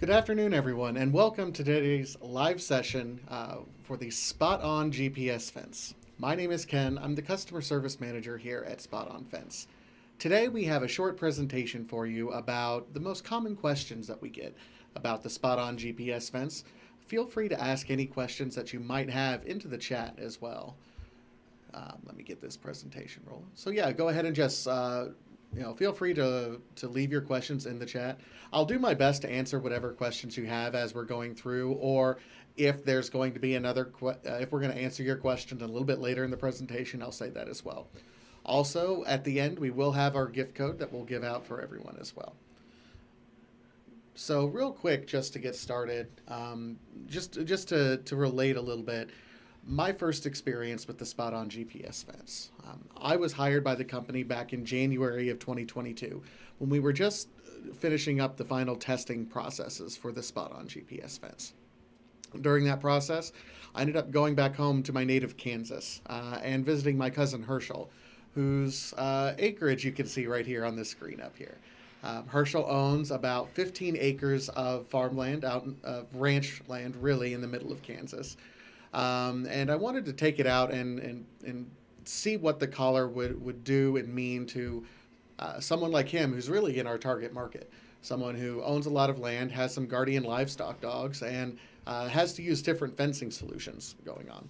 Good afternoon, everyone, and welcome to today's live session for the SpotOn GPS Fence. My name is Ken. I'm the Customer Service Manager here at SpotOn Fence. Today we have a short presentation for you about the most common questions that we get about the SpotOn GPS Fence. Feel free to ask any questions that you might have into the chat as well. Let me get this presentation rolling. So yeah, go ahead and just feel free to leave your questions in the chat. I'll do my best to answer whatever questions you have as we're going through, or if there's going to be another, if we're going to answer your question a little bit later in the presentation, I'll say that as well. Also, at the end, we will have our gift code that we'll give out for everyone as well. So real quick, just to get started, just to relate a little bit, my first experience with the SpotOn GPS Fence. I was hired by the company back in January of 2022 when we were just finishing up the final testing processes for the SpotOn GPS Fence. During that process, I ended up going back home to my native Kansas and visiting my cousin Herschel, whose acreage you can see right here on the screen up here. Herschel owns about 15 acres of farmland, ranch land, really, in the middle of Kansas. And I wanted to take it out and see what the collar would do and mean to someone like him who's really in our target market. Someone who owns a lot of land, has some guardian livestock dogs, and has to use different fencing solutions going on.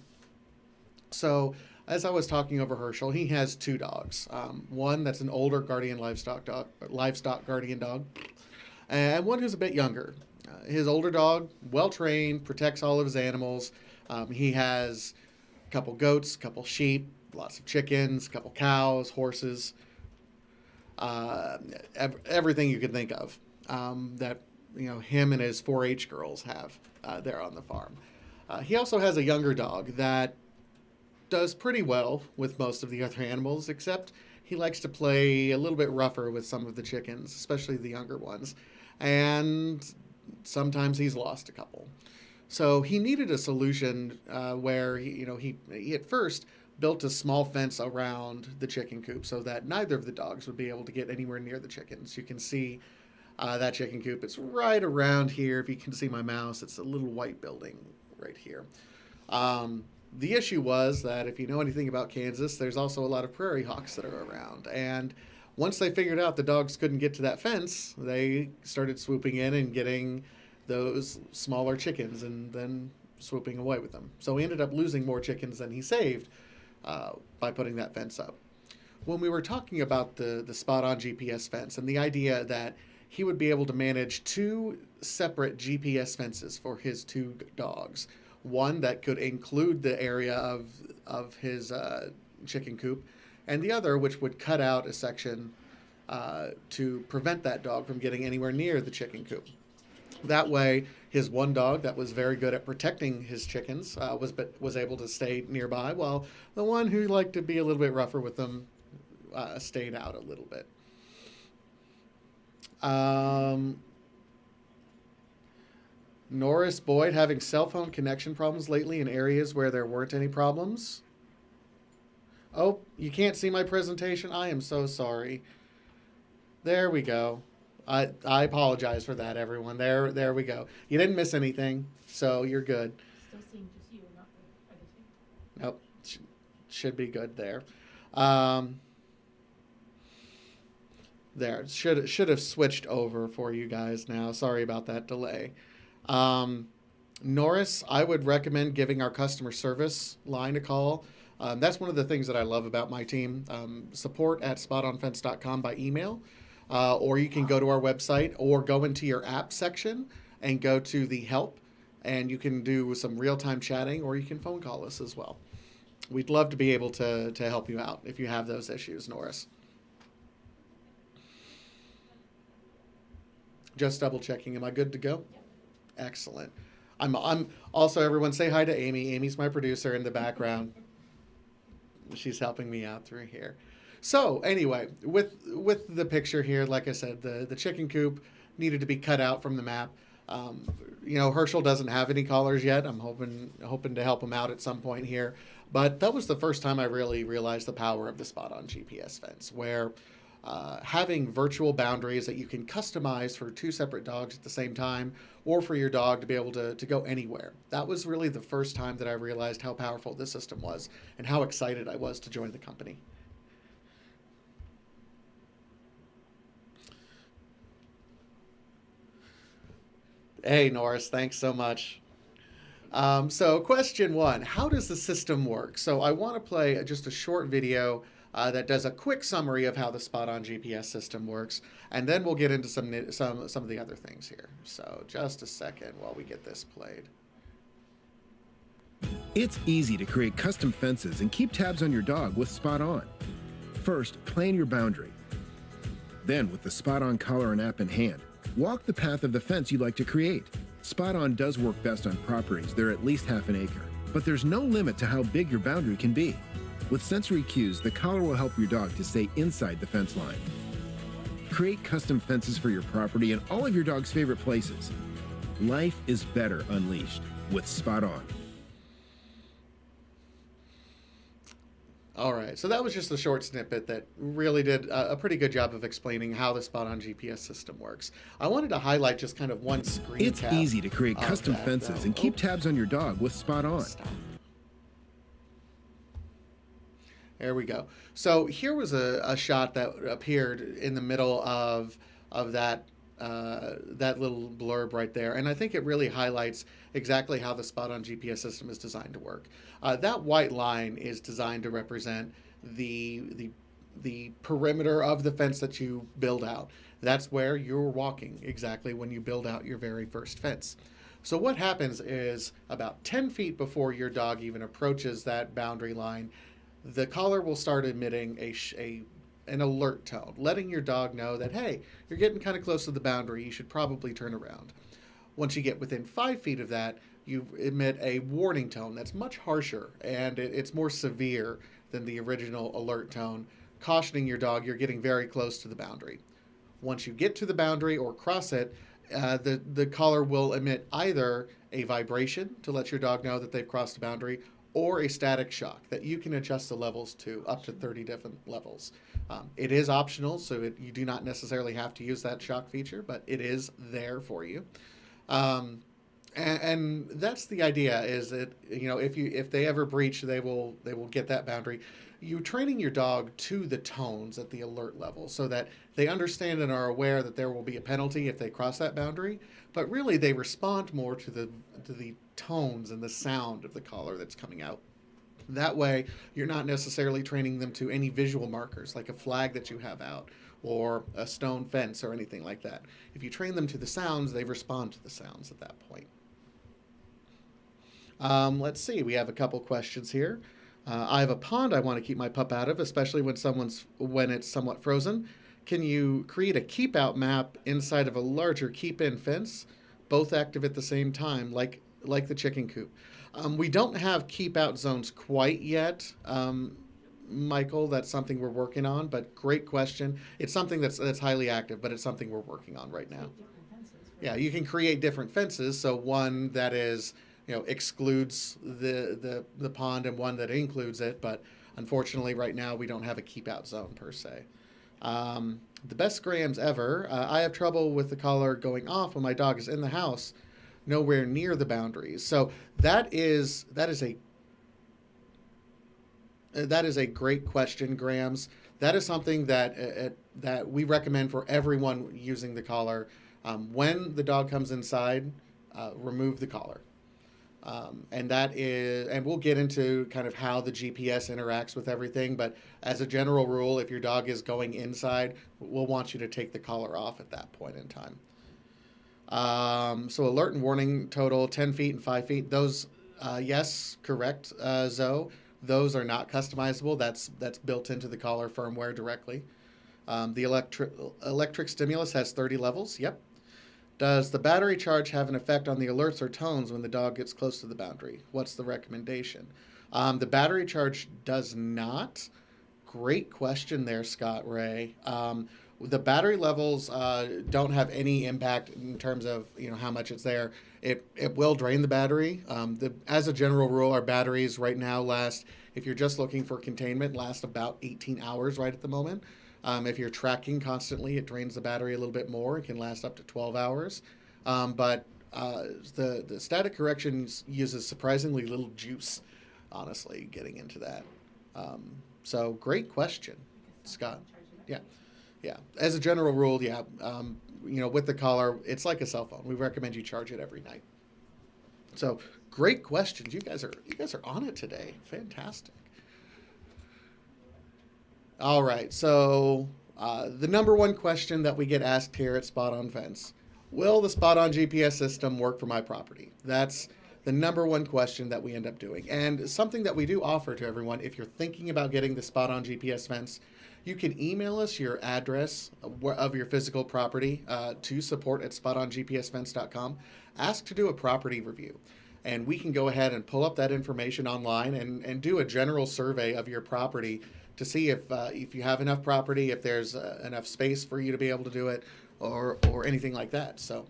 So as I was talking over Herschel, he has two dogs. One that's an older guardian livestock guardian dog, and one who's a bit younger. His older dog, well-trained, protects all of his animals. He has a couple goats, a couple sheep, lots of chickens, a couple cows, horses, everything you could think of that him and his 4-H girls have there on the farm. He also has a younger dog that does pretty well with most of the other animals, except he likes to play a little bit rougher with some of the chickens, especially the younger ones, and sometimes he's lost a couple. So he needed a solution where he at first built a small fence around the chicken coop so that neither of the dogs would be able to get anywhere near the chickens. You can see that chicken coop. It's right around here. If you can see my mouse, it's a little white building right here. The issue was that if you know anything about Kansas, there's also a lot of prairie hawks that are around. And once they figured out the dogs couldn't get to that fence, they started swooping in and getting those smaller chickens and then swooping away with them. So he ended up losing more chickens than he saved by putting that fence up. When we were talking about the SpotOn GPS fence and the idea that he would be able to manage two separate GPS fences for his two dogs, one that could include the area of his chicken coop, and the other which would cut out a section to prevent that dog from getting anywhere near the chicken coop. That way, his one dog that was very good at protecting his chickens was able to stay nearby, while the one who liked to be a little bit rougher with them stayed out a little bit. Norris Boyd having cell phone connection problems lately in areas where there weren't any problems. Oh, you can't see my presentation? I am so sorry. There we go. I apologize for that, everyone. There we go. You didn't miss anything, so you're good. Still seeing just you, not the other two. Nope, should be good there. There, should have switched over for you guys now. Sorry about that delay. Norris, I would recommend giving our customer service line a call. That's one of the things that I love about my team. Support at spotonfence.com by email. Or you can go to our website or go into your app section and go to the help, and you can do some real-time chatting, or you can phone call us as well. We'd love to be able to help you out if you have those issues, Norris. Just double checking. Am I good to go? Yep. Excellent. I'm also, everyone say hi to Amy. Amy's my producer in the background. She's helping me out through here. So anyway, with the picture here, like I said, the chicken coop needed to be cut out from the map. Herschel doesn't have any collars yet. I'm hoping to help him out at some point here. But that was the first time I really realized the power of the SpotOn GPS fence, where having virtual boundaries that you can customize for two separate dogs at the same time, or for your dog to be able to go anywhere. That was really the first time that I realized how powerful this system was and how excited I was to join the company. Hey, Norris, thanks so much. So question one, how does the system work? So I want to play just a short video that does a quick summary of how the SpotOn GPS system works, and then we'll get into some of the other things here. So just a second while we get this played. It's easy to create custom fences and keep tabs on your dog with SpotOn. First, plan your boundary. Then, with the SpotOn collar and app in hand, walk the path of the fence you'd like to create. SpotOn does work best on properties that are at least half an acre, but there's no limit to how big your boundary can be. With sensory cues, the collar will help your dog to stay inside the fence line. Create custom fences for your property and all of your dog's favorite places. Life is better unleashed with SpotOn. All right, so that was just a short snippet that really did a pretty good job of explaining how the SpotOn GPS system works. I wanted to highlight just kind of one screen It's cap easy to create of custom that, fences though. and keep tabs on your dog with SpotOn. Stop. There we go. So here was a shot that appeared in the middle of that that little blurb right there, and I think it really highlights exactly how the SpotOn GPS system is designed to work. That white line is designed to represent the perimeter of the fence that you build out. That's where you're walking exactly when you build out your very first fence. So what happens is about 10 feet before your dog even approaches that boundary line, the collar will start emitting an alert tone, letting your dog know that, hey, you're getting kind of close to the boundary, you should probably turn around. Once you get within 5 feet of that, you emit a warning tone that's much harsher, and it's more severe than the original alert tone, cautioning your dog you're getting very close to the boundary. Once you get to the boundary or cross it, the collar will emit either a vibration to let your dog know that they've crossed the boundary, or a static shock that you can adjust the levels to up to 30 different levels. It is optional, so you do not necessarily have to use that shock feature, but it is there for you. And that's the idea, is that, you know, if they ever breach, they will get that boundary. You training your dog to the tones at the alert level so that they understand and are aware that there will be a penalty if they cross that boundary, but really they respond more to the tones and the sound of the collar that's coming out. That way, you're not necessarily training them to any visual markers like a flag that you have out or a stone fence or anything like that. If you train them to the sounds, they respond to the sounds at that point. Let's see, we have a couple questions here. I have a pond I want to keep my pup out of, especially when it's somewhat frozen. Can you create a keep out map inside of a larger keep in fence, both active at the same time, like the chicken coop? We don't have keep out zones quite yet, Michael. That's something we're working on, but great question. It's something that's highly active, but it's something we're working on right now. Yeah, you can create different fences. So one that is, excludes the pond and one that includes it, but unfortunately right now we don't have a keep out zone per se. The best grams ever. I have trouble with the collar going off when my dog is in the house, nowhere near the boundaries. So that is a great question, Grams. That is something that we recommend for everyone using the collar. When the dog comes inside, remove the collar. And we'll get into kind of how the GPS interacts with everything, but as a general rule, if your dog is going inside, we'll want you to take the collar off at that point in time. So alert and warning total 10 feet and 5 feet. Those, yes, correct, Zoe. Those are not customizable. That's built into the collar firmware directly. The electric stimulus has 30 levels. Yep. Does the battery charge have an effect on the alerts or tones when the dog gets close to the boundary? What's the recommendation? The battery charge does not. Great question there, Scott Ray. The battery levels don't have any impact in terms of how much it's there. It will drain the battery. As a general rule, our batteries right now last, if you're just looking for containment, last about 18 hours right at the moment. If you're tracking constantly, it drains the battery a little bit more. It can last up to 12 hours. But the static correction uses surprisingly little juice, honestly, getting into that. So great question, Scott. Yeah. Yeah. As a general rule, yeah, with the collar, it's like a cell phone. We recommend you charge it every night. So great questions. You guys are on it today. Fantastic. All right. So the number one question that we get asked here at SpotOn Fence: will the SpotOn GPS system work for my property? That's the number one question that we end up doing. And something that we do offer to everyone: if you're thinking about getting the SpotOn GPS Fence, you can email us your address of your physical property to support@SpotOnGPSFence.com. Ask to do a property review. And we can go ahead and pull up that information online and do a general survey of your property to see if you have enough property, if there's enough space for you to be able to do it, or anything like that. So,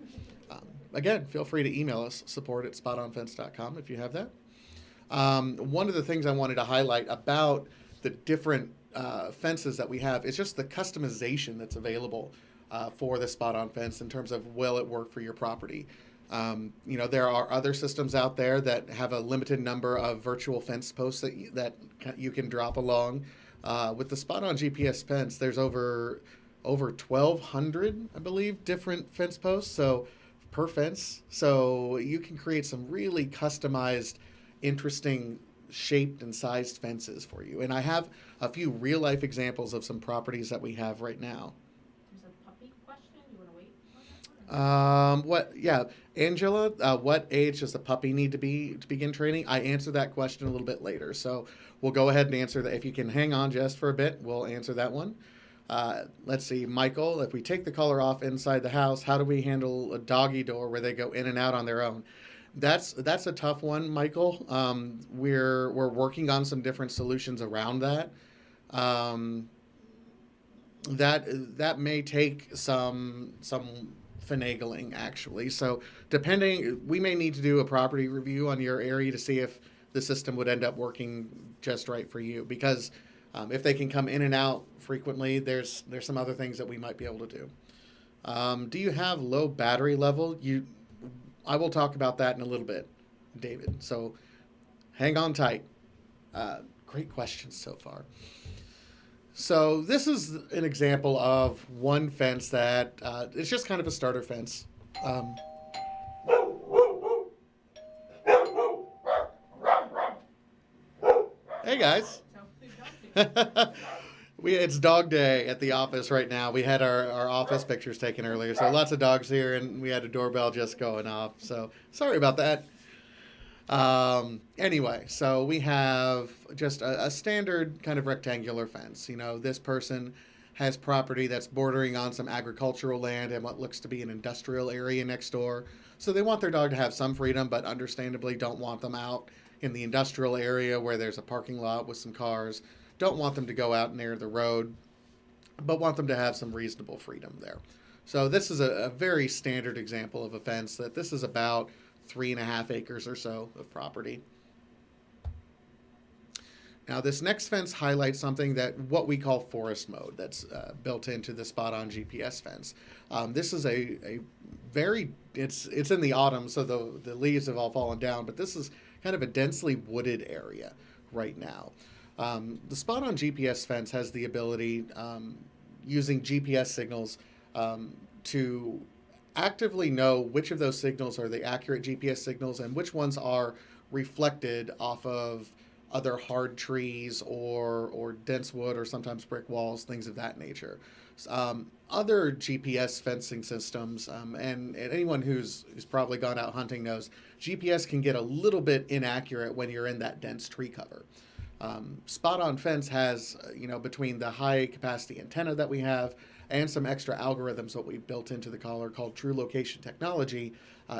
again, feel free to email us, support@SpotOnFence.com, if you have that. One of the things I wanted to highlight about the different fences that we have is just the customization that's available for the SpotOn Fence in terms of will it work for your property. There are other systems out there that have a limited number of virtual fence posts that you can drop along. With the SpotOn GPS Fence, there's over 1,200, I believe, different fence posts per fence. So you can create some really customized, interesting shaped and sized fences for you. And I have a few real life examples of some properties that we have right now. There's a puppy question. You want to wait on that one? Angela, what age does the puppy need to begin training? I answer that question a little bit later. So we'll go ahead and answer that. If you can hang on just for a bit, we'll answer that one. Let's see, Michael, if we take the collar off inside the house, how do we handle a doggy door where they go in and out on their own? That's a tough one, Michael. We're working on some different solutions around that. That may take some finagling, actually. So we may need to do a property review on your area to see if the system would end up working just right for you. Because if they can come in and out frequently, there's some other things that we might be able to do. Do you have low battery level? I will talk about that in a little bit, David. So hang on tight. Great questions so far. So this is an example of one fence that it's just kind of a starter fence. Hey guys. It's dog day at the office right now. We had our office pictures taken earlier, so lots of dogs here, and we had a doorbell just going off. So sorry about that. Anyway, so we have just a standard kind of rectangular fence. This person has property that's bordering on some agricultural land and what looks to be an industrial area next door. So they want their dog to have some freedom, but understandably don't want them out in the industrial area where there's a parking lot with some cars. Don't want them to go out near the road, but want them to have some reasonable freedom there. So this is a very standard example of a fence that this is about 3.5 acres or so of property. Now this next fence highlights something that what we call forest mode that's built into the SpotOn GPS Fence. This is it's in the autumn, so the leaves have all fallen down, but this is kind of a densely wooded area right now. The SpotOn GPS Fence has the ability, using GPS signals, to actively know which of those signals are the accurate GPS signals and which ones are reflected off of other hard trees or dense wood or sometimes brick walls, things of that nature. Other GPS fencing systems, and anyone who's probably gone out hunting knows, GPS can get a little bit inaccurate when you're in that dense tree cover. SpotOn Fence has, between the high capacity antenna that we have and some extra algorithms that we've built into the collar called True Location Technology,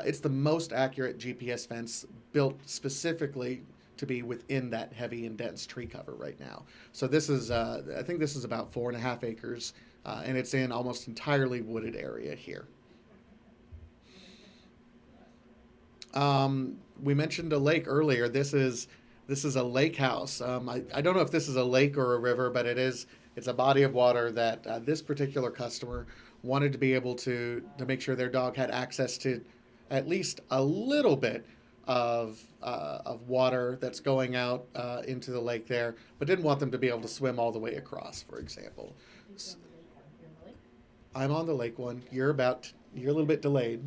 it's the most accurate GPS fence built specifically to be within that heavy and dense tree cover right now. So this is, I think this is about 4.5 acres, and it's in almost entirely wooded area here. We mentioned a lake earlier. This is a lake house. I don't know if this is a lake or a river, but it is It's a body of water that this particular customer wanted to be able to make sure their dog had access to at least a little bit of water that's going out into the lake there, but didn't want them to be able to swim all the way across, for example. I'm on the lake one. You're a little bit delayed.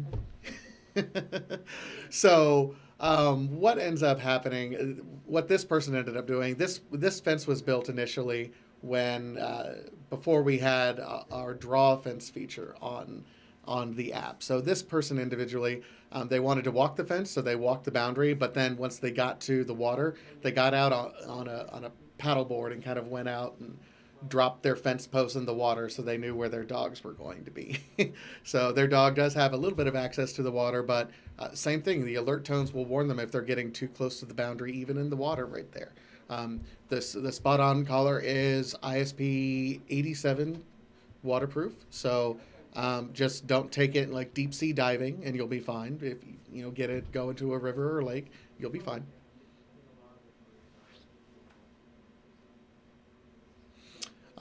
So what ends up happening? What this person ended up doing. This fence was built initially when before we had our draw fence feature on the app. So this person individually, they wanted to walk the fence, so they walked the boundary. But then once they got to the water, they got out on a paddleboard and kind of went out and dropped their fence posts in the water, so they knew where their dogs were going to be. So their dog does have a little bit of access to the water, but same thing. The alert tones will warn them if they're getting too close to the boundary, even in the water right there. The SpotOn collar is ISP 87 waterproof, so just don't take it like deep sea diving, and you'll be fine. If you get it, go into a river or lake, you'll be fine.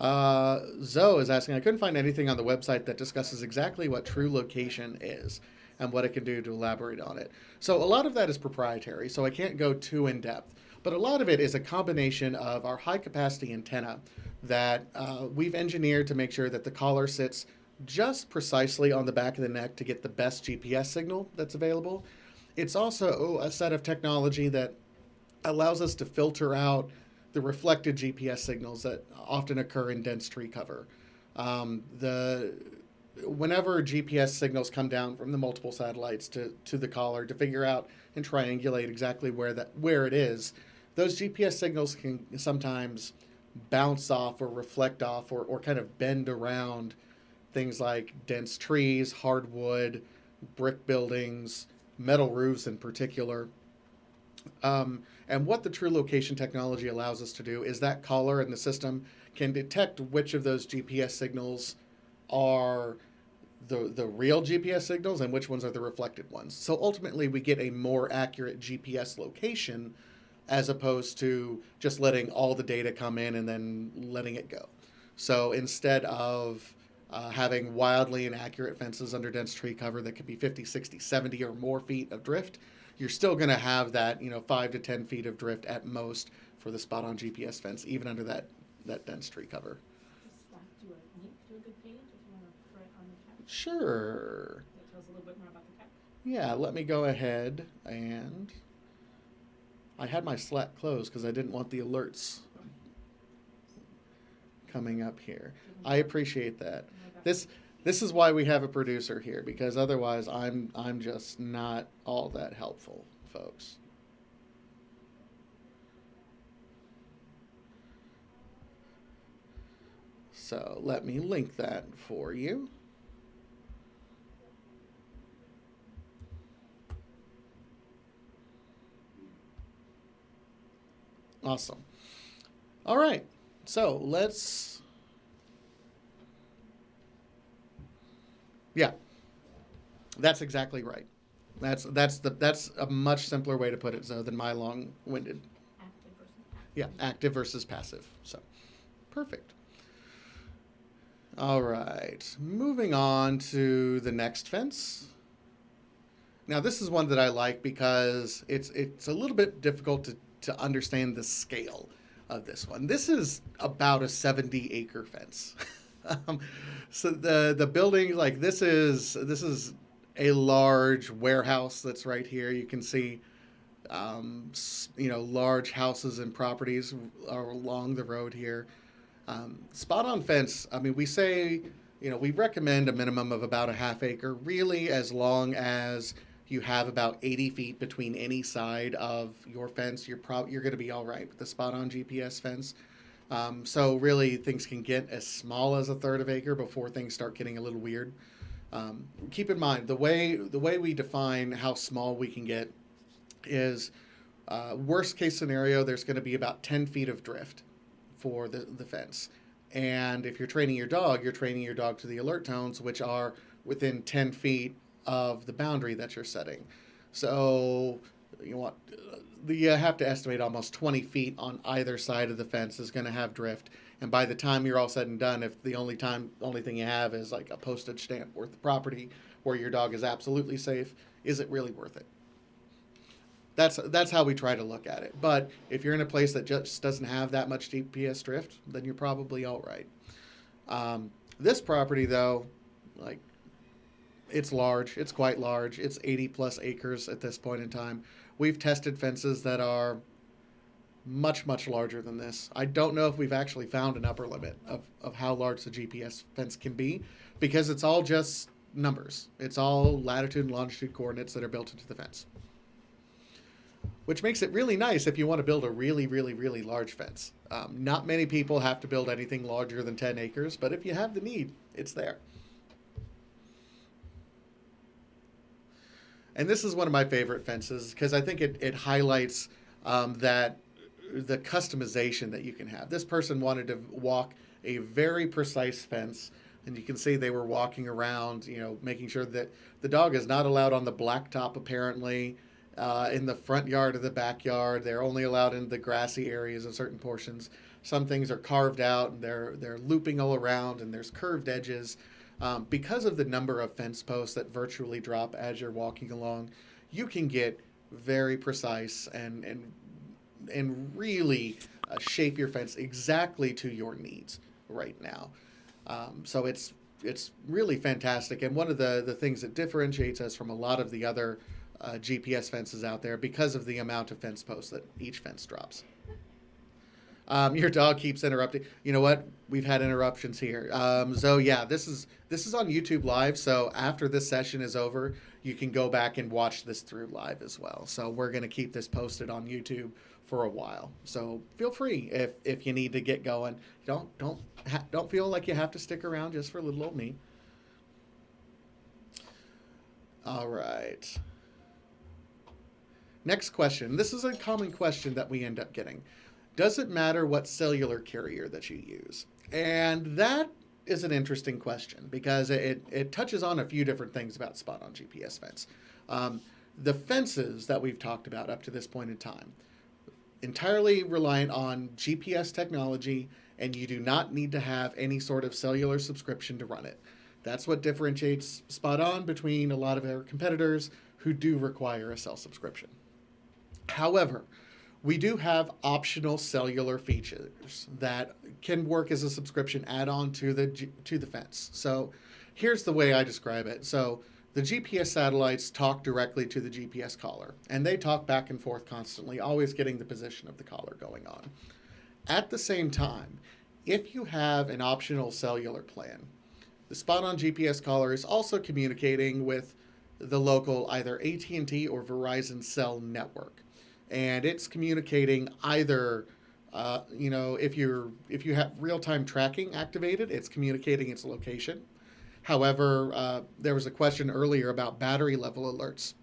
Zoe is asking, I couldn't find anything on the website that discusses exactly what true location is and what it can do to elaborate on it. So a lot of that is proprietary, so I can't go too in depth. But a lot of it is a combination of our high capacity antenna that we've engineered to make sure that the collar sits just precisely on the back of the neck to get the best GPS signal that's available. It's also a set of technology that allows us to filter out the reflected GPS signals that often occur in dense tree cover. Whenever GPS signals come down from the multiple satellites to the collar to figure out and triangulate exactly where it is, those GPS signals can sometimes bounce off or reflect off or kind of bend around things like dense trees, hardwood, brick buildings, metal roofs in particular. And what the true location technology allows us to do is that collar and the system can detect which of those GPS signals are the real GPS signals and which ones are the reflected ones. So ultimately we get a more accurate GPS location as opposed to just letting all the data come in and then letting it go. So instead of having wildly inaccurate fences under dense tree cover that could be 50, 60, 70 or more feet of drift, you're still going to have that 5 to 10 feet of drift at most for the SpotOn GPS fence, even under that dense tree cover. Just do a link to a good page if you want to put it on the chat. Sure. That tells a little bit more about the tech. Yeah, let me go ahead and I had my Slack closed because I didn't want the alerts coming up here. I appreciate that. This is why we have a producer here, because otherwise I'm just not all that helpful, folks. So let me link that for you. Awesome. All right. So let's. Yeah, that's exactly right. That's a much simpler way to put it, than my long-winded. Active versus passive. Yeah, active versus passive. So, perfect. All right, moving on to the next fence. Now, this is one that I like because it's a little bit difficult to understand the scale of this one. This is about a 70-acre fence. So the building, like this is a large warehouse that's right here. You can see, large houses and properties are along the road here. SpotOn fence. I mean, we say, we recommend a minimum of about a half acre, really, as long as you have about 80 feet between any side of your fence. You're going to be all right with the SpotOn GPS fence. So really, things can get as small as a third of acre before things start getting a little weird. Keep in mind the way we define how small we can get is worst case scenario. There's going to be about 10 feet of drift for the fence, and if you're training your dog to the alert tones, which are within 10 feet of the boundary that you're setting. So you want you have to estimate almost 20 feet on either side of the fence is going to have drift. And by the time you're all said and done, if the only thing you have is like a postage stamp worth of property where your dog is absolutely safe, is it really worth it? That's how we try to look at it. But if you're in a place that just doesn't have that much GPS drift, then you're probably all right. This property, though, like, it's large. It's quite large. It's 80 plus acres at this point in time. We've tested fences that are much, much larger than this. I don't know if we've actually found an upper limit of how large the GPS fence can be, because it's all just numbers. It's all latitude and longitude coordinates that are built into the fence, which makes it really nice if you want to build a really, really, really large fence. Not many people have to build anything larger than 10 acres, but if you have the need, it's there. And this is one of my favorite fences because I think it highlights that the customization that you can have. This person wanted to walk a very precise fence, and you can see they were walking around, making sure that the dog is not allowed on the blacktop, apparently, in the front yard or the backyard. They're only allowed in the grassy areas of certain portions. Some things are carved out, and they're looping all around, and there's curved edges. Because of the number of fence posts that virtually drop as you're walking along, you can get very precise and really shape your fence exactly to your needs right now. So it's really fantastic, and one of the things that differentiates us from a lot of the other GPS fences out there, because of the amount of fence posts that each fence drops. Your dog keeps interrupting. You know what? We've had interruptions here. So yeah, this is on YouTube Live. So after this session is over, you can go back and watch this through live as well. So we're going to keep this posted on YouTube for a while. So feel free if you need to get going. Don't feel like you have to stick around just for little old me. All right. Next question. This is a common question that we end up getting. Does it matter what cellular carrier that you use? And that is an interesting question because it touches on a few different things about SpotOn GPS Fence. The fences that we've talked about up to this point in time, entirely reliant on GPS technology, and you do not need to have any sort of cellular subscription to run it. That's what differentiates SpotOn between a lot of our competitors who do require a cell subscription. However, we do have optional cellular features that can work as a subscription add-on to the fence. So here's the way I describe it. So the GPS satellites talk directly to the GPS collar, and they talk back and forth constantly, always getting the position of the collar going on. At the same time, if you have an optional cellular plan, the SpotOn GPS collar is also communicating with the local either AT&T or Verizon cell network. And it's communicating either, if you have real-time tracking activated, it's communicating its location. However, there was a question earlier about battery level alerts.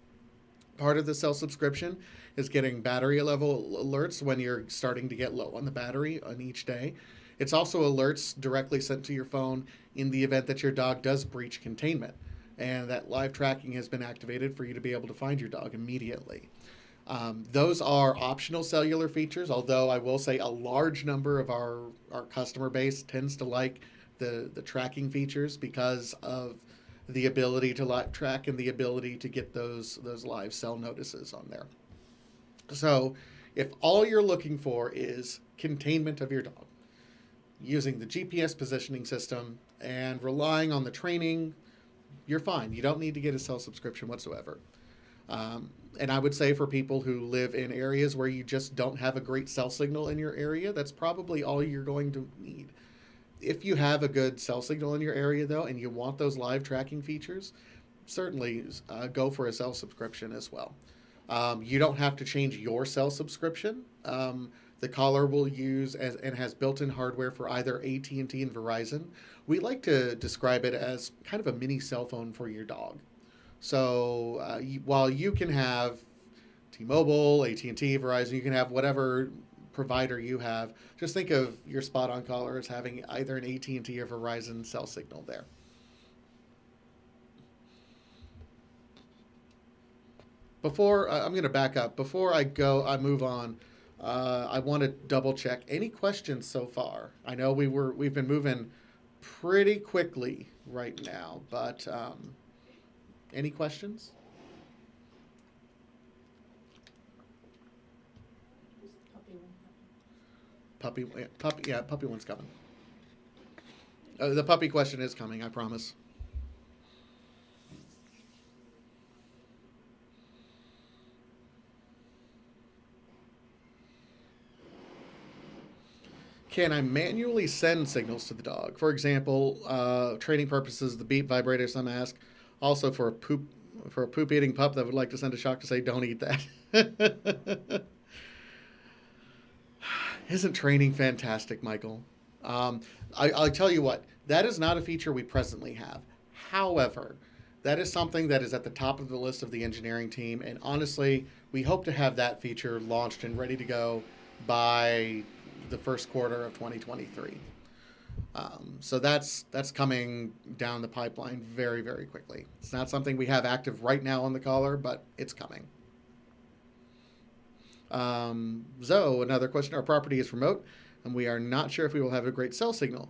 Part of the cell subscription is getting battery level alerts when you're starting to get low on the battery on each day. It's also alerts directly sent to your phone in the event that your dog does breach containment, and that live tracking has been activated for you to be able to find your dog immediately. Those are optional cellular features, although I will say a large number of our customer base tends to like the tracking features because of the ability to live track and the ability to get those live cell notices on there. So if all you're looking for is containment of your dog, using the GPS positioning system and relying on the training, you're fine. You don't need to get a cell subscription whatsoever. And I would say for people who live in areas where you just don't have a great cell signal in your area, that's probably all you're going to need. If you have a good cell signal in your area, though, and you want those live tracking features, certainly go for a cell subscription as well. You don't have to change your cell subscription. The collar will use and has built-in hardware for either AT&T and Verizon. We like to describe it as kind of a mini cell phone for your dog. So while you can have T-Mobile, AT&T, Verizon, you can have whatever provider you have, just think of your SpotOn collar as having either an AT&T or Verizon cell signal there. Before I'm going to back up. Before I move on. I want to double check any questions so far. I know we've been moving pretty quickly right now, but any questions? Puppy one's coming. The puppy question is coming, I promise. Can I manually send signals to the dog? For example, training purposes, the beep vibrators some ask. Also for a poop eating pup that would like to send a shock to say don't eat that. Isn't training fantastic, Michael? I'll tell you what, that is not a feature we presently have. However, that is something that is at the top of the list of the engineering team, and honestly, we hope to have that feature launched and ready to go by the first quarter of 2023. So that's coming down the pipeline very, very quickly. It's not something we have active right now on the collar, but it's coming. Zoe, another question. Our property is remote, and we are not sure if we will have a great cell signal.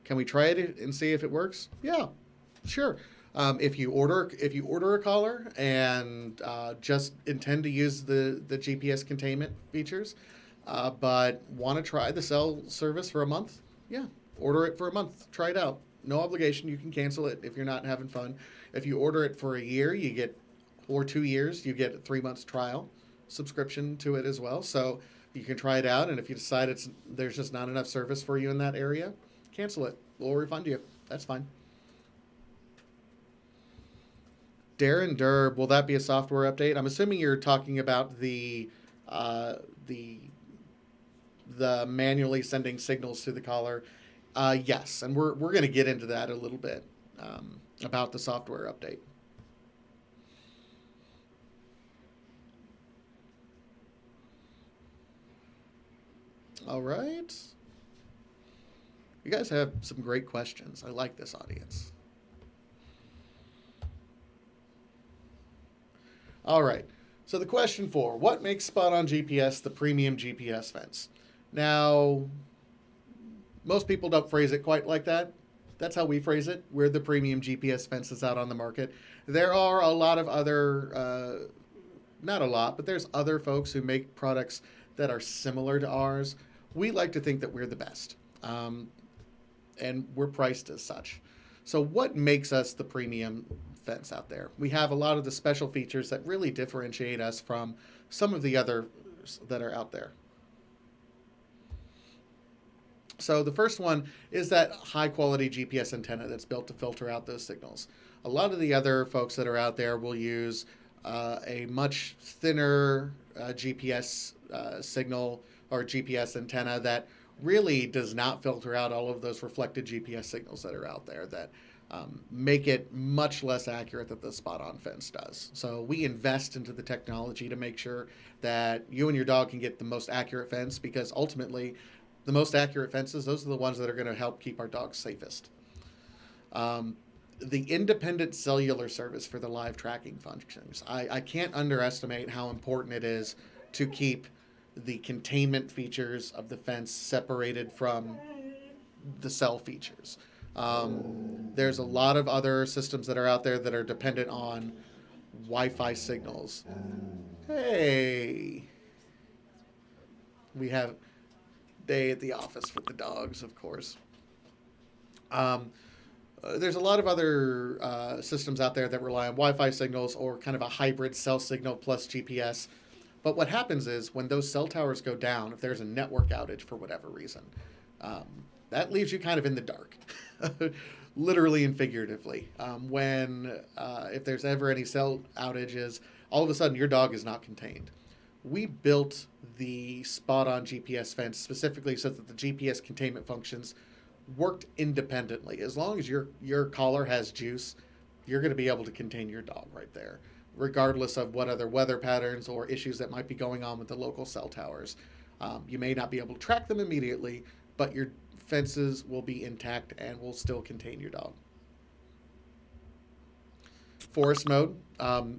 Can we try it and see if it works? Yeah, sure. If you order a collar and just intend to use the GPS containment features, but want to try the cell service for a month, yeah, order it for a month. Try it out. No obligation. You can cancel it if you're not having fun. If you order it for a year, or 2 years, you get a 3 months trial subscription to it as well. So you can try it out, and if you decide there's just not enough service for you in that area, cancel it. We'll refund you. That's fine. Darren Derb, will that be a software update? I'm assuming you're talking about the manually sending signals to the collar. Yes, and we're going to get into that a little bit about the software update. All right. You guys have some great questions. I like this audience. All right. So the question 4, what makes SpotOn GPS the premium GPS fence? Now, most people don't phrase it quite like that. That's how we phrase it. We're the premium GPS fences out on the market. There are a lot of other, not a lot, but there's other folks who make products that are similar to ours. We like to think that we're the best, and we're priced as such. So what makes us the premium fence out there? We have a lot of the special features that really differentiate us from some of the others that are out there. So the first one is that high quality GPS antenna that's built to filter out those signals. A lot of the other folks that are out there will use a much thinner GPS signal or GPS antenna that really does not filter out all of those reflected GPS signals that are out there that make it much less accurate than the SpotOn fence does. So we invest into the technology to make sure that you and your dog can get the most accurate fence, because ultimately the most accurate fences, those are the ones that are going to help keep our dogs safest. The independent cellular service for the live tracking functions. I can't underestimate how important it is to keep the containment features of the fence separated from the cell features. There's a lot of other systems that are out there that are dependent on Wi-Fi signals. Hey, we have day at the office with the dogs, of course. There's a lot of other systems out there that rely on Wi-Fi signals or kind of a hybrid cell signal plus GPS. But what happens is when those cell towers go down, if there's a network outage for whatever reason, that leaves you kind of in the dark, literally and figuratively. If there's ever any cell outages, all of a sudden your dog is not contained. We built the SpotOn GPS fence specifically so that the GPS containment functions worked independently. As long as your collar has juice, you're going to be able to contain your dog right there, regardless of what other weather patterns or issues that might be going on with the local cell towers. You may not be able to track them immediately, but your fences will be intact and will still contain your dog. Forest mode,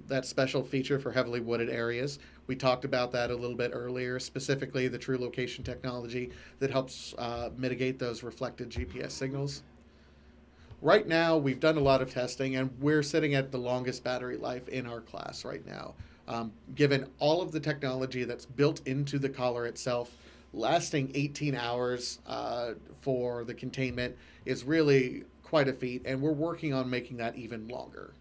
that special feature for heavily wooded areas. We talked about that a little bit earlier, specifically the true location technology that helps mitigate those reflected GPS signals. Right now, we've done a lot of testing, and we're sitting at the longest battery life in our class right now. Given all of the technology that's built into the collar itself, lasting 18 hours for the containment is really quite a feat, and we're working on making that even longer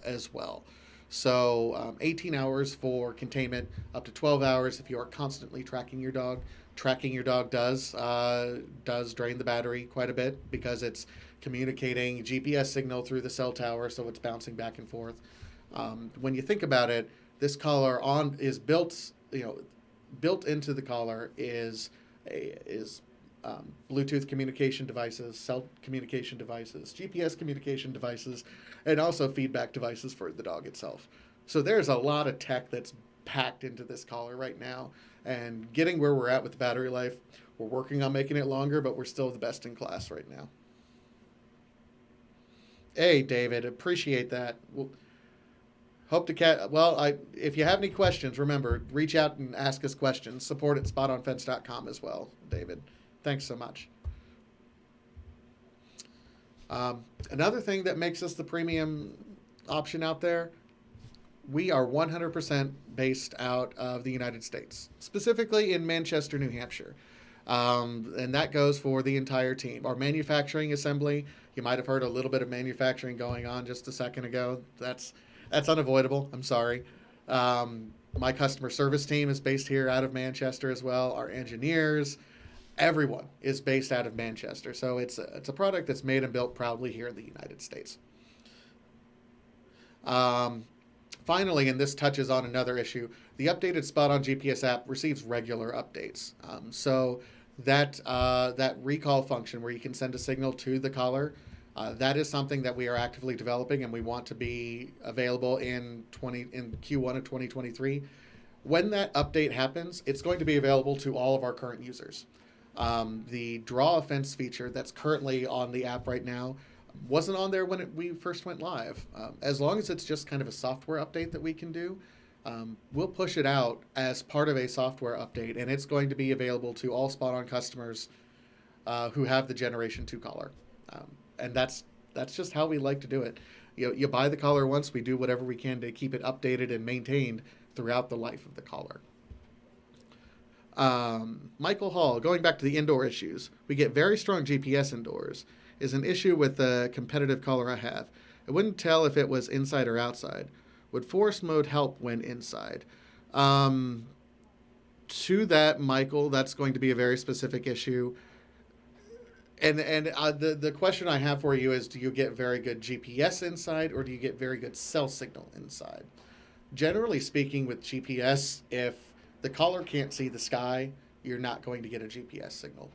as well. So 18 hours for containment, up to 12 hours if you are constantly tracking your dog. Tracking your dog does drain the battery quite a bit because it's communicating GPS signal through the cell tower, so it's bouncing back and forth. When you think about it, this collar is built, built into the collar is Bluetooth communication devices, cell communication devices, GPS communication devices, and also feedback devices for the dog itself. So there's a lot of tech that's packed into this collar right now, and getting where we're at with battery life, we're working on making it longer, but we're still the best in class right now. Hey, David, appreciate that. We'll hope to if you have any questions, remember, reach out and ask us questions. Support at SpotOnFence.com as well, David. Thanks so much. Another thing that makes us the premium option out there, we are 100% based out of the United States, specifically in Manchester, New Hampshire. And that goes for the entire team. Our manufacturing assembly, you might have heard a little bit of manufacturing going on just a second ago. That's unavoidable. I'm sorry. My customer service team is based here out of Manchester as well. Our engineers, everyone is based out of Manchester. So it's a product that's made and built proudly here in the United States. Finally, and this touches on another issue, the updated SpotOn GPS app receives regular updates. So that recall function where you can send a signal to the collar, that is something that we are actively developing, and we want to be available in Q1 of 2023. When that update happens, it's going to be available to all of our current users. The draw a fence feature that's currently on the app right now wasn't on there when we first went live. As long as it's just kind of a software update that we can do, we'll push it out as part of a software update, and it's going to be available to all SpotOn customers who have the Generation 2 collar. And that's just how we like to do it. You buy the collar once, we do whatever we can to keep it updated and maintained throughout the life of the collar. Michael Hall, going back to the indoor issues, we get very strong GPS indoors. Is an issue with the competitive collar I have. I wouldn't tell if it was inside or outside. Would forest mode help when inside? To that, Michael, that's going to be a very specific issue. And the question I have for you is, do you get very good GPS inside, or do you get very good cell signal inside? Generally speaking, with GPS, if the collar can't see the sky, you're not going to get a GPS signal.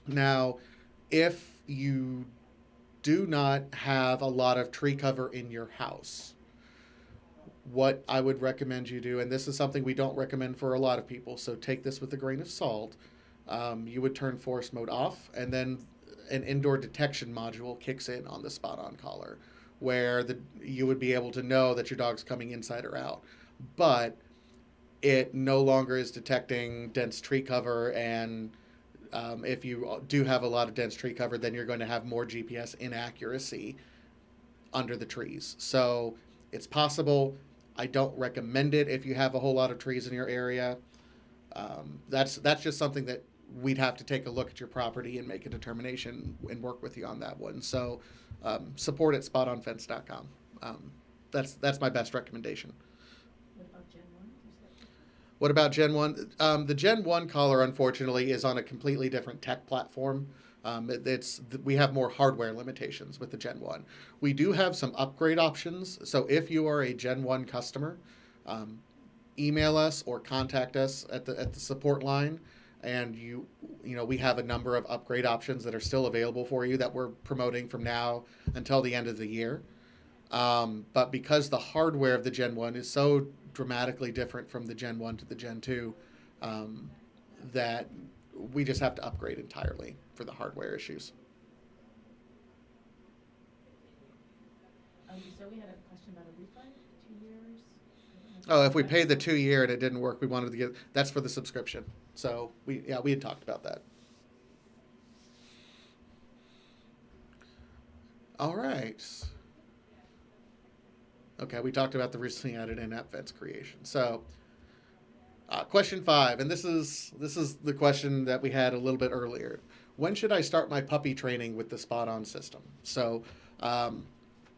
Now, if you do not have a lot of tree cover in your house, what I would recommend you do, and this is something we don't recommend for a lot of people, so take this with a grain of salt, you would turn forest mode off, and then an indoor detection module kicks in on the SpotOn collar, where you would be able to know that your dog's coming inside or out. But it no longer is detecting dense tree cover, and if you do have a lot of dense tree cover, then you're going to have more GPS inaccuracy under the trees. So it's possible. I don't recommend it if you have a whole lot of trees in your area. That's just something that we'd have to take a look at your property and make a determination and work with you on that one. So support at SpotOnFence.com. That's my best recommendation. What about Gen 1? The Gen 1 collar, unfortunately, is on a completely different tech platform. We have more hardware limitations with the Gen 1. We do have some upgrade options. So if you are a Gen 1 customer, email us or contact us at the support line, and we have a number of upgrade options that are still available for you that we're promoting from now until the end of the year. But because the hardware of the Gen 1 is so dramatically different from the Gen 1 to the Gen 2, that we just have to upgrade entirely for the hardware issues. So we had a question about a refund, 2 years. Oh, if we paid the 2 year and it didn't work, we wanted to get, that's for the subscription. So we had talked about that. All right. Okay, we talked about the recently added in-app fence creation. So, question 5, and this is the question that we had a little bit earlier. When should I start my puppy training with the SpotOn system? So,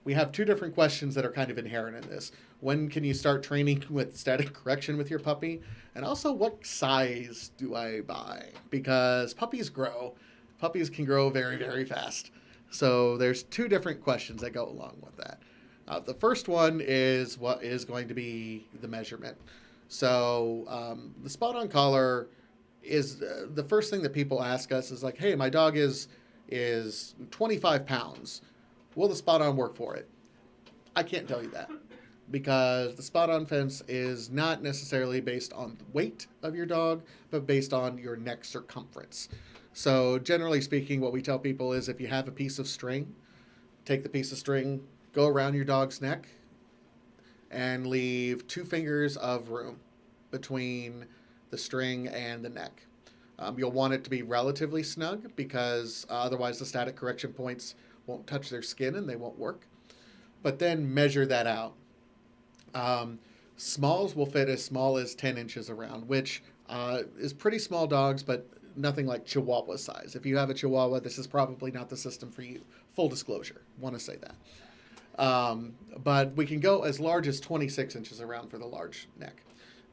we have 2 different questions that are kind of inherent in this. When can you start training with static correction with your puppy? And also, what size do I buy? Because puppies grow. Puppies can grow very, very fast. So there's 2 different questions that go along with that. The first one is what is going to be the measurement. So the SpotOn collar is the first thing that people ask us is like, hey, my dog is 25 pounds. Will the SpotOn work for it? I can't tell you that because the SpotOn fence is not necessarily based on the weight of your dog, but based on your neck circumference. So generally speaking, what we tell people is if you have a piece of string, take the piece of string, go around your dog's neck, and leave 2 fingers of room between the string and the neck. You'll want it to be relatively snug because otherwise the static correction points won't touch their skin and they won't work. But then measure that out. Smalls will fit as small as 10 inches around, which is pretty small dogs, but nothing like Chihuahua size. If you have a Chihuahua, this is probably not the system for you. Full disclosure, want to say that. But we can go as large as 26 inches around for the large neck.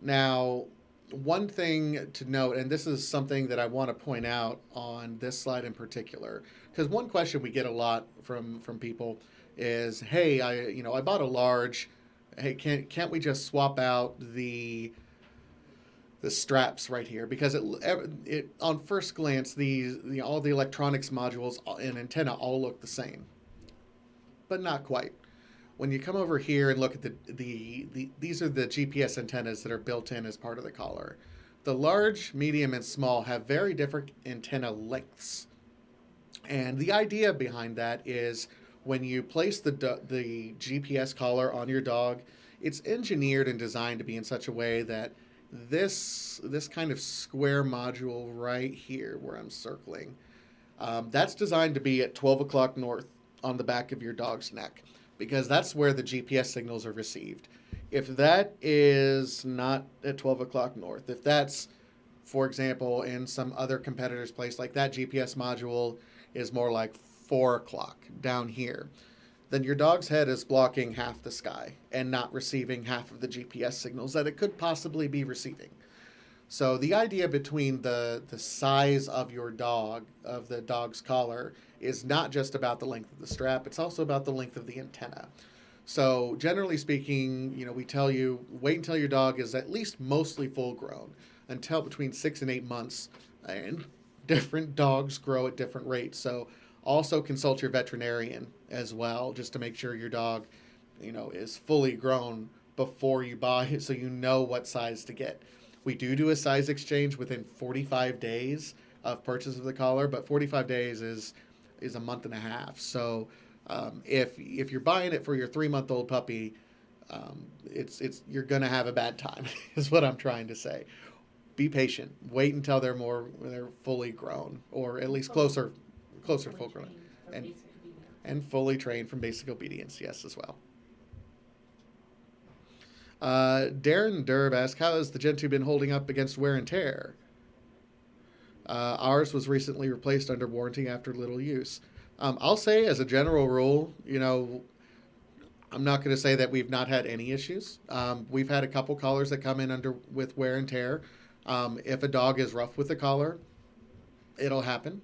Now, one thing to note, and this is something that I want to point out on this slide in particular, because one question we get a lot from people is, hey, I bought a large. Hey, can't we just swap out the straps right here? Because it on first glance, all the electronics modules and antenna all look the same, but not quite. When you come over here and look at these are the GPS antennas that are built in as part of the collar. The large, medium, and small have very different antenna lengths. And the idea behind that is when you place the GPS collar on your dog, it's engineered and designed to be in such a way that this kind of square module right here where I'm circling, that's designed to be at 12 o'clock north on the back of your dog's neck, because that's where the GPS signals are received. If that is not at 12 o'clock north, if that's, for example, in some other competitor's place, like that GPS module is more like 4 o'clock down here, then your dog's head is blocking half the sky and not receiving half of the GPS signals that it could possibly be receiving. So the idea between the size of your dog, of the dog's collar, is not just about the length of the strap, it's also about the length of the antenna. So generally speaking, we tell you, wait until your dog is at least mostly full grown, until between 6 and 8 months, and different dogs grow at different rates. So also consult your veterinarian as well, just to make sure your dog, is fully grown before you buy it, so you know what size to get. We do a size exchange within 45 days of purchase of the collar, but 45 days is a month and a half. So if you're buying it for your 3-month-old puppy, you're gonna have a bad time, is what I'm trying to say. Be patient. Wait until they're fully grown, or at least closer to full grown, and fully trained from basic obedience. Yes, as well. Darren Durb asked, how has the Gen 2 been holding up against wear and tear? Ours was recently replaced under warranty after little use. I'll say as a general rule, I'm not going to say that we've not had any issues. We've had a couple collars that come in with wear and tear. If a dog is rough with the collar, it'll happen.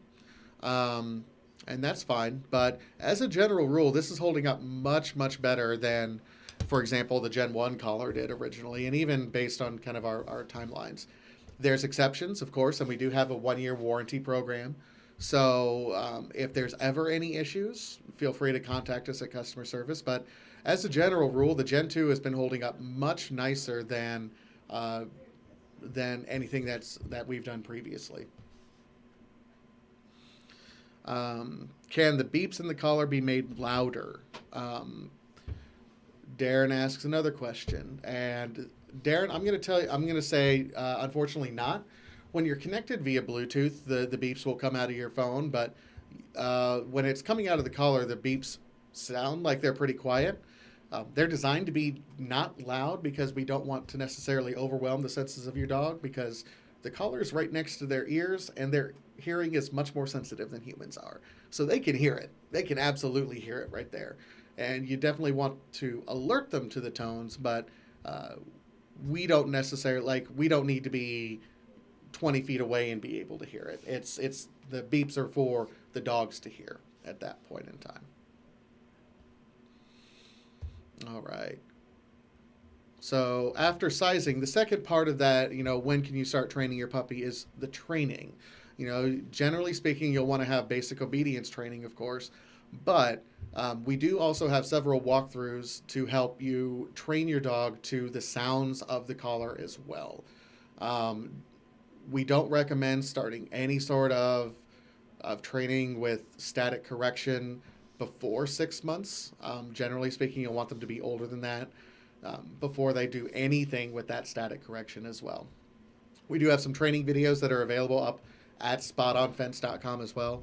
And that's fine. But as a general rule, this is holding up much, much better than, for example, the Gen 1 collar did originally, and even based on kind of our timelines. There's exceptions, of course, and we do have a 1-year warranty program. So if there's ever any issues, feel free to contact us at customer service. But as a general rule, the Gen 2 has been holding up much nicer than anything that we've done previously. Can the beeps in the collar be made louder? Darren asks another question, and Darren, I'm going to say, unfortunately not. When you're connected via Bluetooth, the beeps will come out of your phone, but when it's coming out of the collar, the beeps sound like they're pretty quiet. They're designed to be not loud because we don't want to necessarily overwhelm the senses of your dog, because the collar is right next to their ears and their hearing is much more sensitive than humans are. So they can hear it. They can absolutely hear it right there. And you definitely want to alert them to the tones, but we don't necessarily, we don't need to be 20 feet away and be able to hear it. It's the beeps are for the dogs to hear at that point in time. All right. So after sizing, the second part of that, when can you start training your puppy, is the training. Generally speaking, you'll want to have basic obedience training, of course, but we do also have several walkthroughs to help you train your dog to the sounds of the collar as well. We don't recommend starting any sort of training with static correction before 6 months. Generally speaking, you'll want them to be older than that before they do anything with that static correction as well. We do have some training videos that are available up at SpotOnFence.com as well.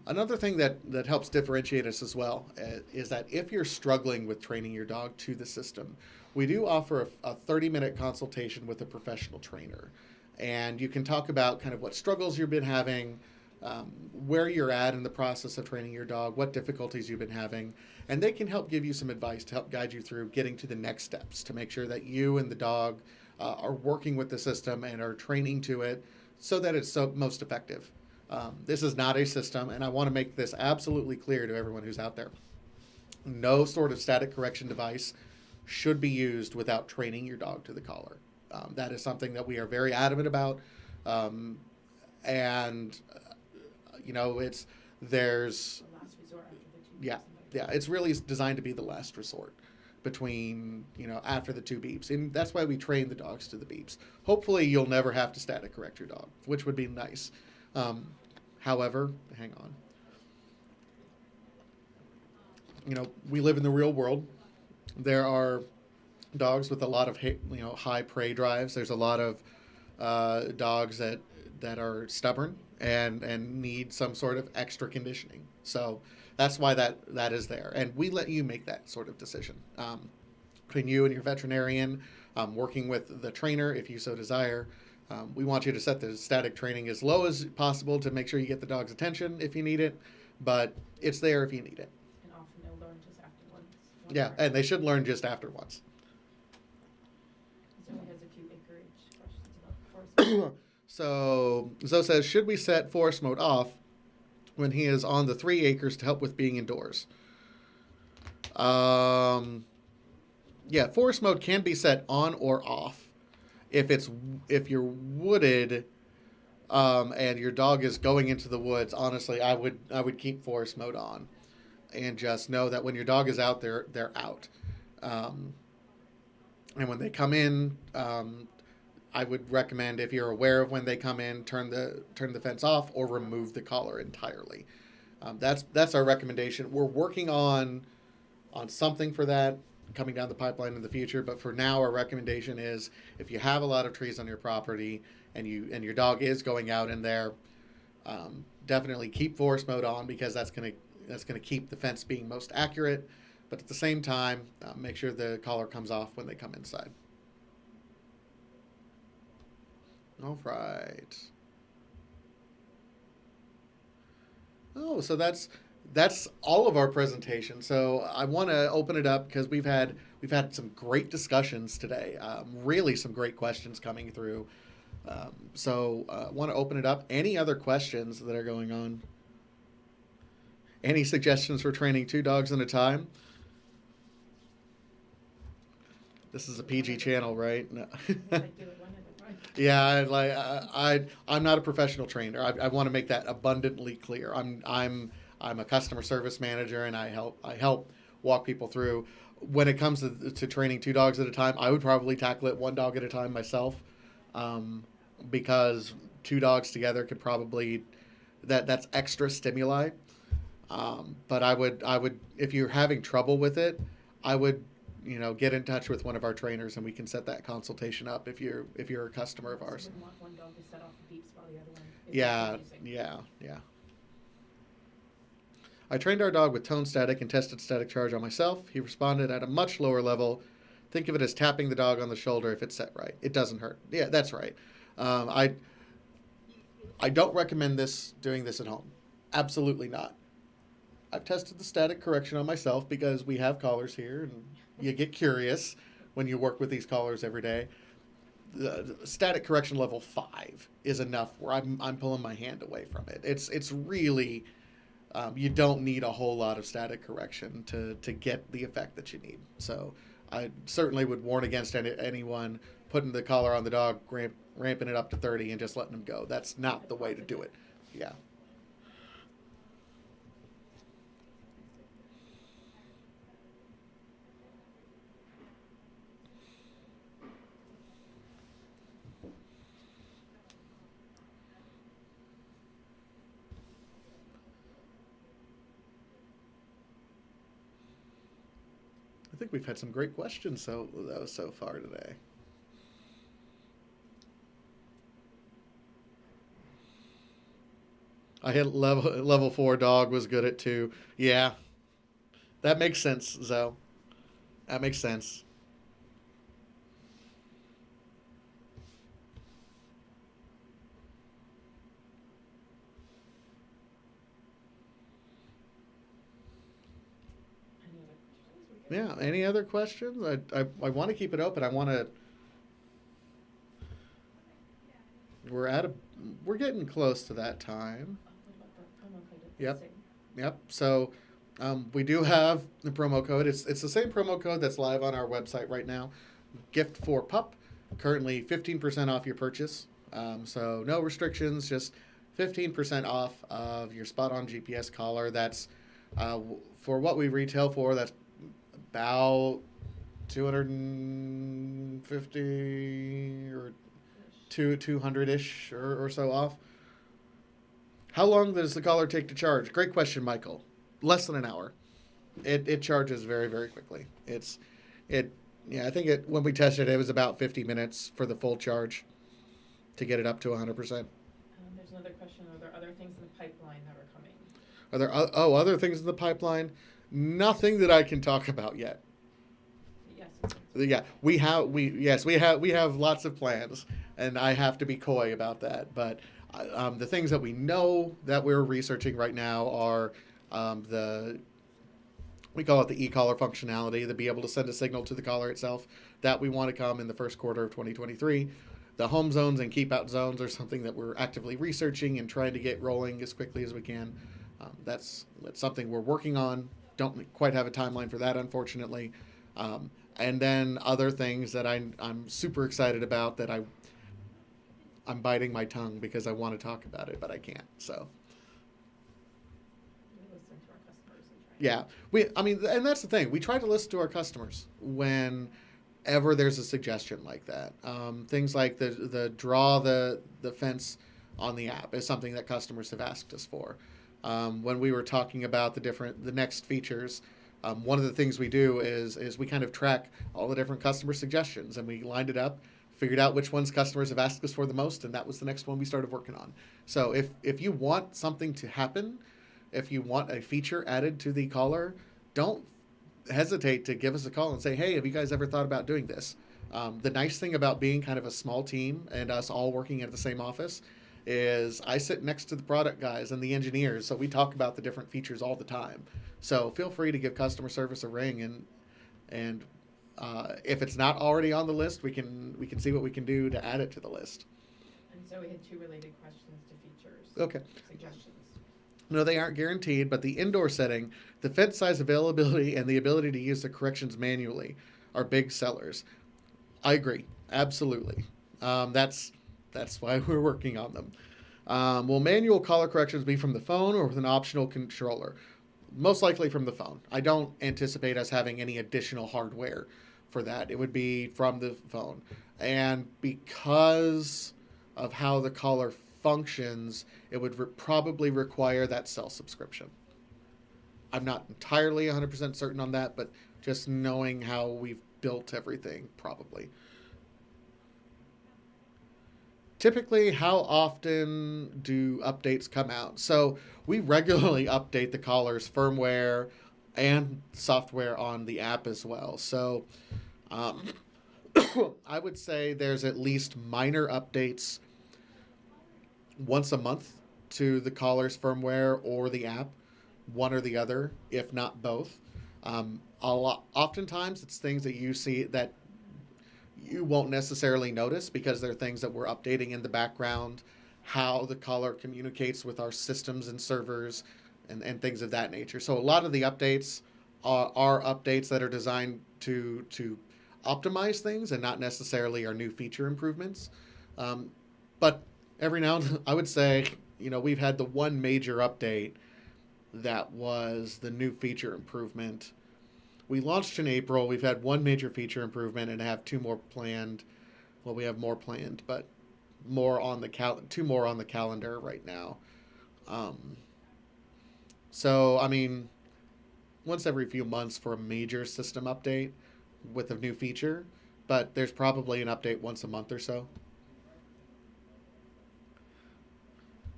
Another thing that helps differentiate us as well is that if you're struggling with training your dog to the system, we do offer a 30-minute consultation with a professional trainer. And you can talk about kind of what struggles you've been having, where you're at in the process of training your dog, what difficulties you've been having, and they can help give you some advice to help guide you through getting to the next steps to make sure that you and the dog are working with the system and are training to it so that it's most effective. This is not a system, and I want to make this absolutely clear to everyone who's out there. No sort of static correction device should be used without training your dog to the collar. That is something that we are very adamant about, and there's The last resort after the 2 yeah, beeps. yeah, it's really designed to be the last resort between, after the 2 beeps. And that's why we train the dogs to the beeps. Hopefully you'll never have to static correct your dog, which would be nice. However, hang on. We live in the real world. There are dogs with a lot of high prey drives. There's a lot of dogs that are stubborn and need some sort of extra conditioning. So that's why that is there. And we let you make that sort of decision. Between you and your veterinarian, working with the trainer if you so desire, we want you to set the static training as low as possible to make sure you get the dog's attention if you need it, but it's there if you need it. And often they'll learn just after once. Yeah, and they should learn just after once. Zoe has a few acreage questions about forest. So Zoe says, should we set forest mode off when he is on the 3 acres to help with being indoors? Yeah, forest mode can be set on or off. If you're wooded and your dog is going into the woods, honestly, I would keep forest mode on, and just know that when your dog is out there, they're out. And when they come in, I would recommend, if you're aware of when they come in, turn the fence off or remove the collar entirely. That's our recommendation. We're working on something for that coming down the pipeline in the future, but for now, our recommendation is, if you have a lot of trees on your property and your dog is going out in there, definitely keep forest mode on, because that's gonna keep the fence being most accurate. But at the same time, make sure the collar comes off when they come inside. All right. Oh, so that's all of our presentation. So I want to open it up because we've had some great discussions today. Really some great questions coming through. So I want to open it up. Any other questions that are going on? Any suggestions for training 2 dogs at a time? This is a PG channel, right? No. Like, do it one at a time. Yeah, I'm not a professional trainer. I want to make that abundantly clear. I'm a customer service manager, and I help walk people through. When it comes to training 2 dogs at a time, I would probably tackle it 1 dog at a time myself, because 2 dogs together could probably that's extra stimuli. But I would, if you're having trouble with it, I would get in touch with one of our trainers and we can set that consultation up if you're a customer of ours. You wouldn't want one dog to set off the beeps while the other one is Yeah, using. yeah. I trained our dog with tone static and tested static charge on myself. He responded at a much lower level. Think of it as tapping the dog on the shoulder if it's set right. It doesn't hurt. Yeah, that's right. I don't recommend doing this at home. Absolutely not. I've tested the static correction on myself because we have collars here, and you get curious when you work with these collars every day. The static correction level 5 is enough where I'm pulling my hand away from it. It's really you don't need a whole lot of static correction to get the effect that you need. So I certainly would warn against anyone putting the collar on the dog, ramping it up to 30 and just letting them go. That's not the way to do it. Yeah. I think we've had some great questions so far today. I hit level 4 dog was good at 2. Yeah. That makes sense, Zoe. That makes sense. Yeah. Any other questions? I want to keep it open. I want to. We're getting close to that time. Yep. Yep. So we do have the promo code. It's the same promo code that's live on our website right now. Gift for Pup. Currently 15% off your purchase. So no restrictions. Just 15% off of your SpotOn GPS collar. That's for what we retail for. That's about 250 or 200-ish or so off. How long does the collar take to charge? Great question, Michael. Less than an hour. It charges very, very quickly. I think when we tested it was about 50 minutes for the full charge to get it up to 100%. There's another question. Are there other things in the pipeline that are coming? Are there other things in the pipeline? Nothing that I can talk about yet. Yes. Yeah, we have lots of plans, and I have to be coy about that. But the things that we know that we're researching right now are we call it the e-collar functionality, to be able to send a signal to the collar itself. That we want to come in the first quarter of 2023. The home zones and keep out zones are something that we're actively researching and trying to get rolling as quickly as we can. That's something we're working on. Don't quite have a timeline for that, unfortunately. And then other things that I'm super excited about that I'm biting my tongue because I want to talk about it, but I can't. So. We listen to our customers and try. Yeah, and that's the thing. We try to listen to our customers whenever there's a suggestion like that. Things like the draw the fence on the app is something that customers have asked us for. When we were talking about the next features, one of the things we do is we kind of track all the different customer suggestions, and we lined it up, figured out which ones customers have asked us for the most, and that was the next one we started working on. So if you want something to happen, if you want a feature added to the collar, don't hesitate to give us a call and say, hey, have you guys ever thought about doing this? The nice thing about being kind of a small team and us all working at the same office is I sit next to the product guys and the engineers, so we talk about the different features all the time. So feel free to give customer service a ring, and if it's not already on the list, we can see what we can do to add it to the list. And so we had 2 related questions to features. Okay. Suggestions. No, they aren't guaranteed, but the indoor setting, the fence size availability, and the ability to use the corrections manually are big sellers. I agree, absolutely. That's why we're working on them. Will manual collar corrections be from the phone or with an optional controller? Most likely from the phone. I don't anticipate us having any additional hardware for that. It would be from the phone. And because of how the collar functions, it would probably require that cell subscription. I'm not entirely 100% certain on that, but just knowing how we've built everything, probably. Typically, how often do updates come out? So we regularly update the collar's firmware and software on the app as well. So um, I would say there's at least minor updates once a month to the collar's firmware or the app, one or the other, if not both. Oftentimes, it's things that you see that you won't necessarily notice because they're things that we're updating in the background, how the collar communicates with our systems and servers, and things of that nature. So a lot of the updates are updates that are designed to optimize things and not necessarily are new feature improvements. But every now and then, I would say, we've had the one major update that was the new feature improvement. We launched in April. We've had one major feature improvement and have two more planned. Well, we have more planned, but two more on the calendar right now. So, I mean, once every few months for a major system update with a new feature, but there's probably an update once a month or so.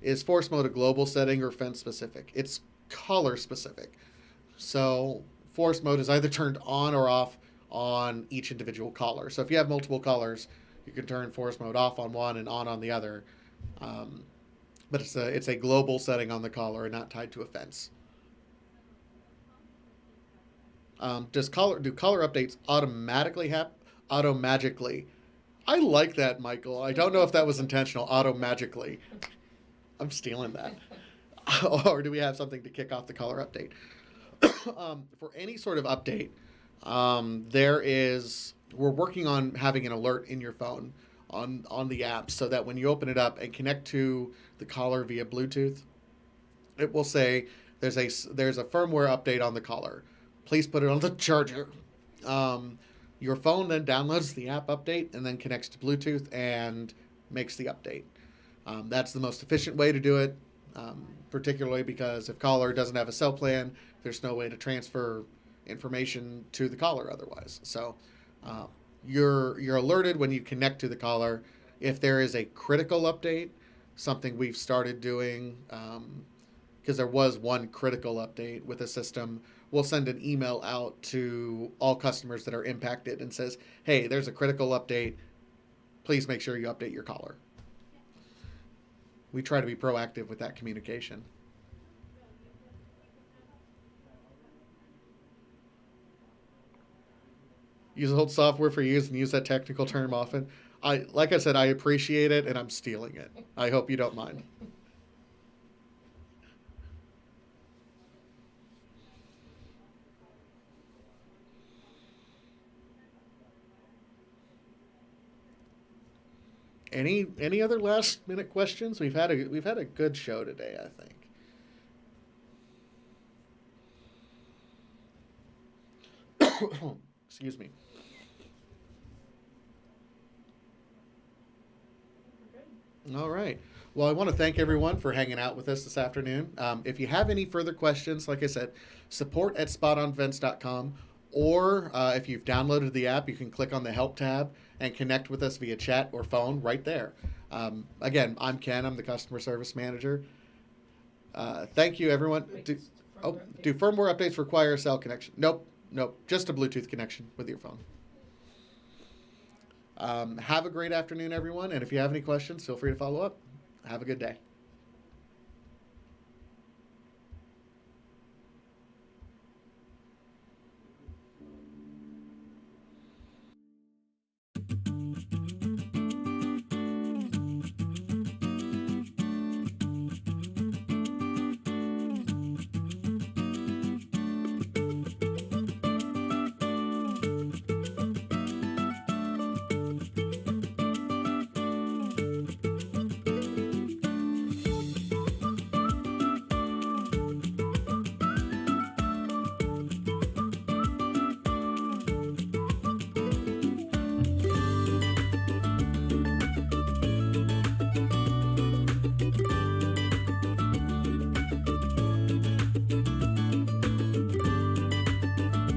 Is force mode a global setting or fence specific? It's collar specific. So force mode is either turned on or off on each individual collar. So if you have multiple collars, you can turn force mode off on one and on the other. But it's a global setting on the collar and not tied to a fence. Do collar updates automatically happen? Automagically. I like that, Michael. I don't know if that was intentional. Automagically. I'm stealing that. Or do we have something to kick off the collar update? For any sort of update, we're working on having an alert in your phone on the app so that when you open it up and connect to the collar via Bluetooth, it will say there's a firmware update on the collar. Please put it on the charger. Your phone then downloads the app update and then connects to Bluetooth and makes the update. That's the most efficient way to do it, particularly because if collar doesn't have a cell plan, there's no way to transfer information to the collar otherwise. So you're alerted when you connect to the collar. If there is a critical update, something we've started doing, because there was one critical update with a system, we'll send an email out to all customers that are impacted and says, hey, there's a critical update. Please make sure you update your collar. We try to be proactive with that communication. Use old software for years and use that technical term often. Like I said, I appreciate it and I'm stealing it. I hope you don't mind. Any other last minute questions? We've had a good show today, I think. Excuse me. All right. Well, I want to thank everyone for hanging out with us this afternoon. If you have any further questions, like I said, support@SpotOnFence.com, or if you've downloaded the app, you can click on the Help tab and connect with us via chat or phone right there. Again, I'm Ken. I'm the Customer Service Manager. Thank you, everyone. Do firmware updates require a cell connection? Nope. Just a Bluetooth connection with your phone. Have a great afternoon, everyone. And if you have any questions, feel free to follow up. Have a good day.